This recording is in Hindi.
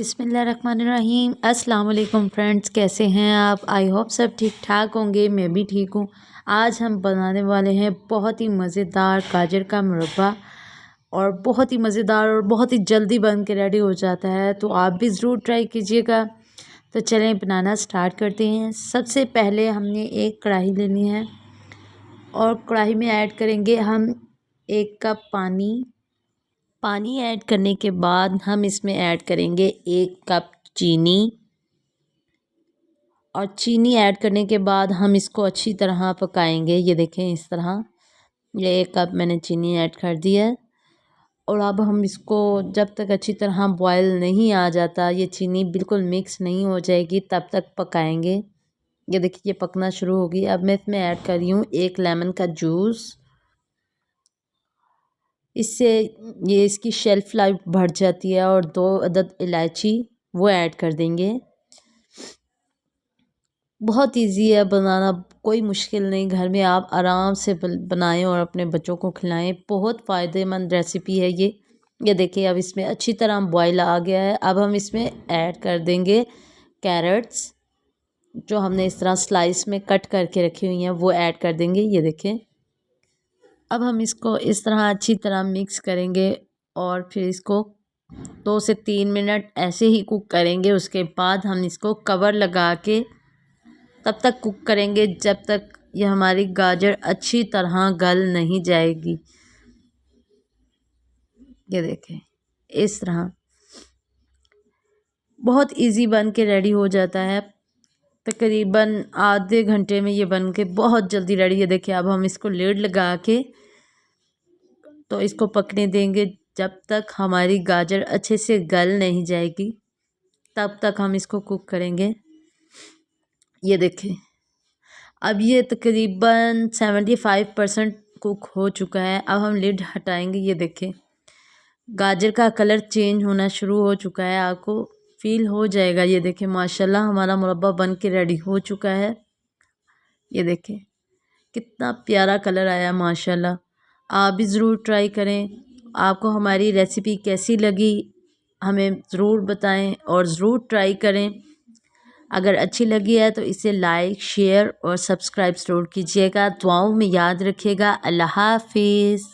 बिस्मिल्लाहिर्रहमानिर्रहीम। अस्सलाम वालेकुम फ्रेंड्स, कैसे हैं आप? आई होप सब ठीक ठाक होंगे। मैं भी ठीक हूँ। आज हम बनाने वाले हैं बहुत ही मज़ेदार गाजर का मुरब्बा, और बहुत ही मज़ेदार और बहुत ही जल्दी बन के रेडी हो जाता है, तो आप भी ज़रूर ट्राई कीजिएगा। तो चलें बनाना स्टार्ट करते हैं। सबसे पहले हमने एक कढ़ाई लेनी है और कढ़ाई में ऐड करेंगे हम 1 कप पानी। पानी ऐड करने के बाद हम इसमें ऐड करेंगे 1 कप चीनी, और चीनी ऐड करने के बाद हम इसको अच्छी तरह पकाएंगे। ये देखें, इस तरह ये 1 कप मैंने चीनी ऐड कर दिया है। और अब हम इसको जब तक अच्छी तरह बॉयल नहीं आ जाता, ये चीनी बिल्कुल मिक्स नहीं हो जाएगी, तब तक पकाएंगे। ये देखिए, ये पकना शुरू होगी। अब मैं इसमें ऐड कर रही हूँ 1 लेमन का जूस। इससे ये इसकी शेल्फ़ लाइफ बढ़ जाती है। और 2 अदद इलायची वो ऐड कर देंगे। बहुत इजी है बनाना, कोई मुश्किल नहीं, घर में आप आराम से बनाएं और अपने बच्चों को खिलाएं। बहुत फ़ायदेमंद रेसिपी है ये। ये देखिए, अब इसमें अच्छी तरह बॉयल आ गया है। अब हम इसमें ऐड कर देंगे कैरेट्स, जो हमने इस तरह स्लाइस में कट करके रखी हुई हैं, वो ऐड कर देंगे। ये देखें, अब हम इसको इस तरह अच्छी तरह मिक्स करेंगे और फिर इसको 2 से 3 मिनट ऐसे ही कुक करेंगे। उसके बाद हम इसको कवर लगा के तब तक कुक करेंगे जब तक ये हमारी गाजर अच्छी तरह गल नहीं जाएगी। ये देखें, इस तरह बहुत इजी बन के रेडी हो जाता है। तकरीबन आधे घंटे में ये बन के बहुत जल्दी रेडी है। देखिए, अब हम इसको लिड लगा के तो इसको पकने देंगे जब तक हमारी गाजर अच्छे से गल नहीं जाएगी, तब तक हम इसको कुक करेंगे। ये देखें, अब ये तकरीबन 75% कुक हो चुका है। अब हम लिड हटाएंगे। ये देखें, गाजर का कलर चेंज होना शुरू हो चुका है, आपको फील हो जाएगा। ये देखें, माशाल्लाह हमारा मुरब्बा बन के रेडी हो चुका है। ये देखें, कितना प्यारा कलर आया माशाल्लाह। आप भी ज़रूर ट्राई करें। आपको हमारी रेसिपी कैसी लगी हमें ज़रूर बताएं और ज़रूर ट्राई करें। अगर अच्छी लगी है तो इसे लाइक, शेयर और सब्सक्राइब ज़रूर कीजिएगा। दुआओं में याद रखिएगा। अल्लाह हाफिज़।